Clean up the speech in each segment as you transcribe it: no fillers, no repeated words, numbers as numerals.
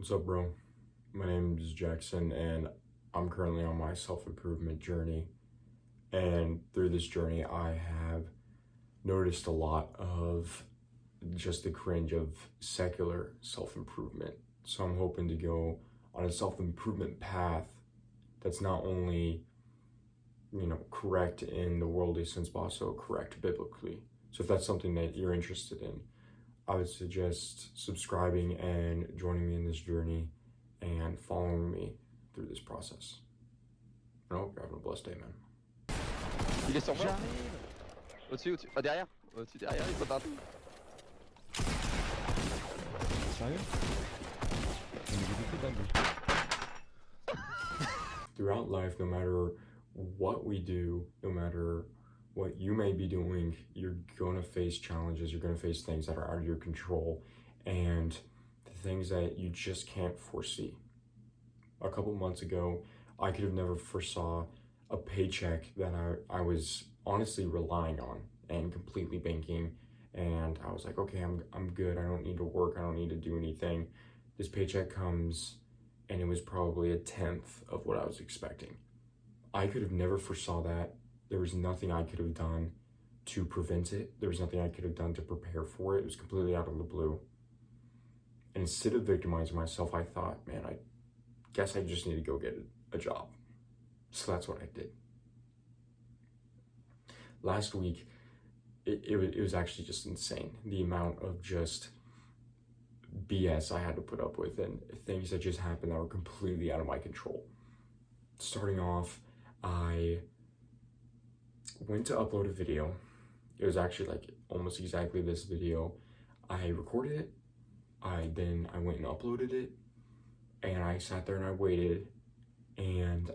What's up, bro? My name is Jackson, and I'm currently on my self-improvement journey. And through this journey, I have noticed a lot of just the cringe of secular self-improvement. So I'm hoping to go on a self-improvement path that's not only, correct in the worldly sense, but also correct biblically. So if that's something that you're interested in, I would suggest subscribing and joining me in this journey and following me through this process. I hope you're having a blessed day, man. Il est sur moi. J'arrive. Au-dessus, au-dessus. Oh, derrière. Au-dessus, derrière, il saute un tout. Sérieux? Mais il est dingue. Throughout life, no matter what we do, no matter what you may be doing, you're gonna face challenges, you're gonna face things that are out of your control, and the things that you just can't foresee. A couple months ago, I could have never foresaw a paycheck that I was honestly relying on and completely banking. And I was like, okay, I'm good. I don't need to work. I don't need to do anything. This paycheck comes, and it was probably a tenth of what I was expecting. I could have never foresaw that. There was nothing I could have done to prevent it. There was nothing I could have done to prepare for it. It was completely out of the blue. And instead of victimizing myself, I thought, man, I guess I just need to go get a job. So that's what I did. Last week, it was actually just insane. The amount of just BS I had to put up with and things that just happened that were completely out of my control. Starting off, I went to upload a video. It was actually like almost exactly this video. I recorded it. I went and uploaded it, and I sat there and I waited, and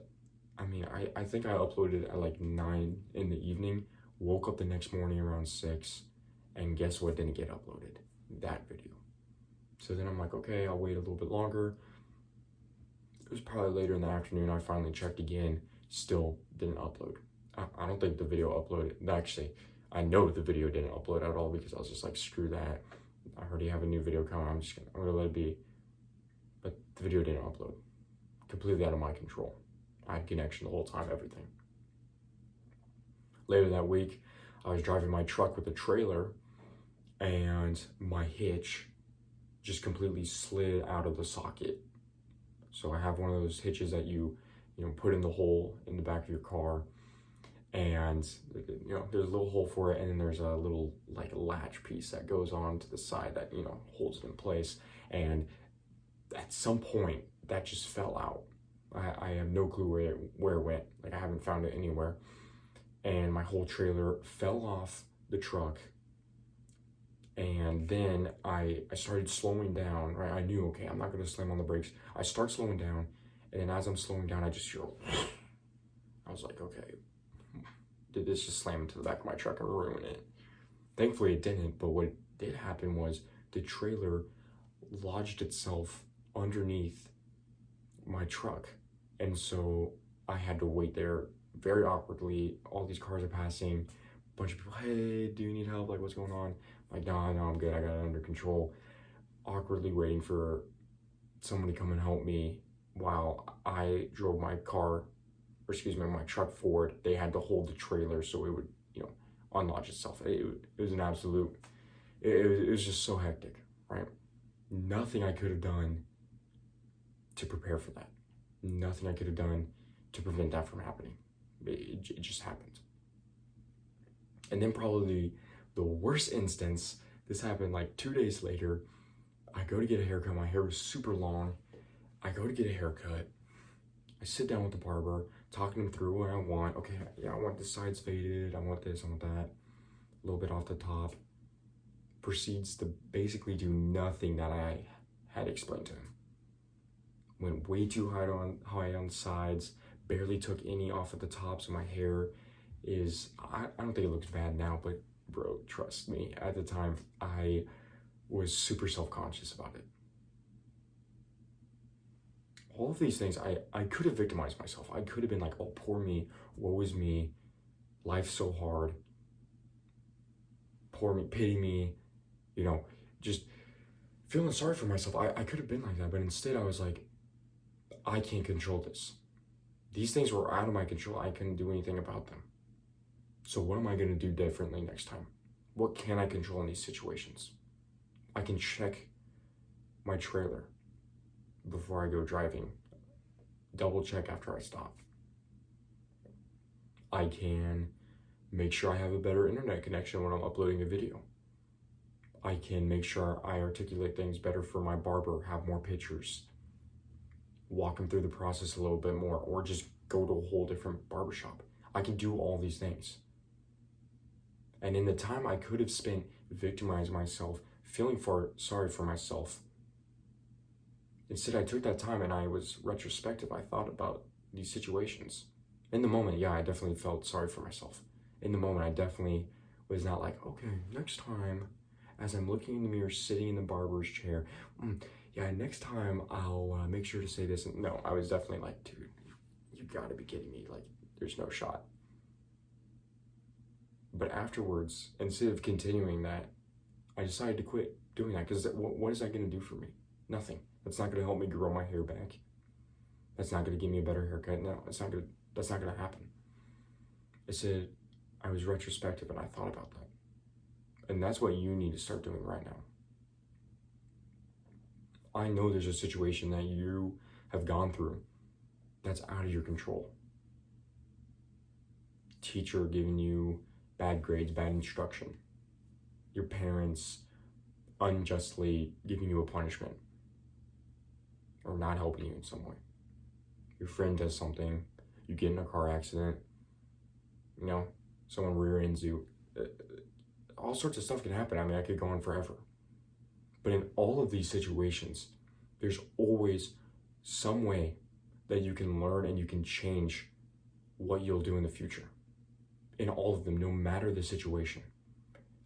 I think I uploaded at like 9 in the evening, woke up the next morning around 6, and guess what didn't get uploaded? That video. So then I'm like, okay, I'll wait a little bit longer. It was probably later in the afternoon, I finally checked again, still didn't upload. I don't think the video uploaded. Actually, I know the video didn't upload at all because I was just like, screw that. I already have a new video coming, I'm gonna let it be. But the video didn't upload. Completely out of my control. I had connection the whole time, everything. Later that week, I was driving my truck with a trailer, and my hitch just completely slid out of the socket. So I have one of those hitches that you put in the hole in the back of your car, and there's a little hole for it, and then there's a little like latch piece that goes on to the side that holds it in place. And at some point, that just fell out. I have no clue where it went. Like, I haven't found it anywhere. And my whole trailer fell off the truck. And then I started slowing down, right? I knew, okay, I'm not gonna slam on the brakes. I start slowing down, and then as I'm slowing down, I just feel, I was like, okay, did this just slam into the back of my truck and ruin it? Thankfully it didn't, but what did happen was the trailer lodged itself underneath my truck. And so I had to wait there very awkwardly. All these cars are passing, a bunch of people, hey, do you need help? Like, what's going on? I'm like, no, I'm good, I got it under control. Awkwardly waiting for someone to come and help me while I drove my truck forward. They had to hold the trailer so it would, unlodge itself. It was an absolute, it was just so hectic, right? Nothing I could have done to prepare for that. Nothing I could have done to prevent that from happening. It just happened. And then probably the worst instance, this happened like 2 days later. I go to get a haircut. My hair was super long. I go to get a haircut. I sit down with the barber, talking him through what I want. Okay, yeah, I want the sides faded. I want this, I want that. A little bit off the top. Proceeds to basically do nothing that I had explained to him. Went way too high on the sides, barely took any off at the top, so my hair is, I don't think it looks bad now, but bro, trust me, at the time, I was super self-conscious about it. All of these things, I could have victimized myself. I could have been like, oh, poor me, woe is me, life's so hard, poor me, pity me, just feeling sorry for myself. I could have been like that, but instead I was like, I can't control this. These things were out of my control. I couldn't do anything about them. So what am I going to do differently next time? What can I control in these situations? I can check my trailer before I go driving. Double check after I stop. I can make sure I have a better internet connection when I'm uploading a video. I can make sure I articulate things better for my barber, have more pictures, walk them through the process a little bit more, or just go to a whole different barbershop. I can do all these things. And in the time I could have spent victimizing myself, feeling sorry for myself, instead I took that time and I was retrospective. I thought about these situations. In the moment, yeah, I definitely felt sorry for myself. In the moment, I definitely was not like, okay, next time, as I'm looking in the mirror, sitting in the barber's chair, yeah, next time I'll make sure to say this. No, I was definitely like, dude, you gotta be kidding me. Like, there's no shot. But afterwards, instead of continuing that, I decided to quit doing that, because what is that gonna do for me? Nothing. That's not gonna help me grow my hair back. That's not gonna give me a better haircut. No, that's not gonna happen. I was retrospective and I thought about that. And that's what you need to start doing right now. I know there's a situation that you have gone through that's out of your control. Teacher giving you bad grades, bad instruction. Your parents unjustly giving you a punishment or not helping you in some way. Your friend does something, you get in a car accident, you know, someone rear ends you. All sorts of stuff can happen. I mean, I could go on forever. But in all of these situations, there's always some way that you can learn and you can change what you'll do in the future. In all of them, no matter the situation,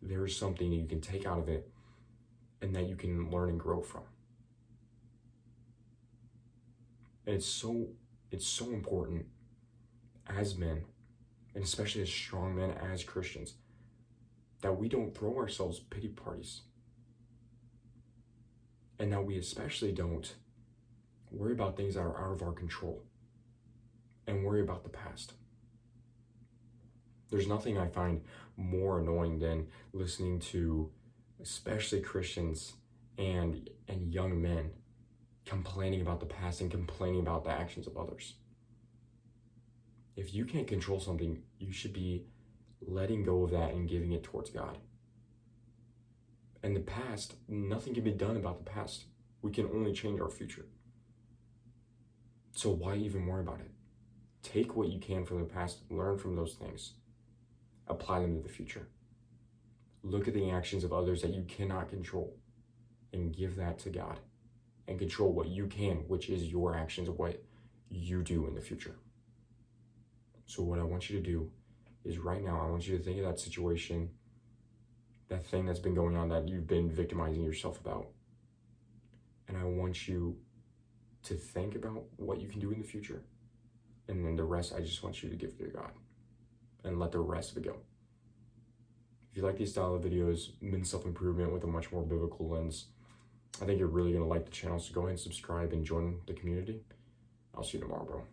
there is something that you can take out of it and that you can learn and grow from. And it's so important as men, and especially as strong men, as Christians, that we don't throw ourselves pity parties. And that we especially don't worry about things that are out of our control and worry about the past. There's nothing I find more annoying than listening to especially Christians and young men complaining about the past and complaining about the actions of others. If you can't control something, you should be letting go of that and giving it towards God. And the past, nothing can be done about the past. We can only change our future. So why even worry about it? Take what you can from the past, learn from those things, apply them to the future. Look at the actions of others that you cannot control and give that to God and control what you can, which is your actions of what you do in the future. So what I want you to do is right now, I want you to think of that situation, that thing that's been going on that you've been victimizing yourself about. And I want you to think about what you can do in the future. And then the rest, I just want you to give to God and let the rest of it go. If you like these style of videos, men's self-improvement with a much more biblical lens, I think you're really going to like the channel. So go ahead and subscribe and join the community. I'll see you tomorrow, bro.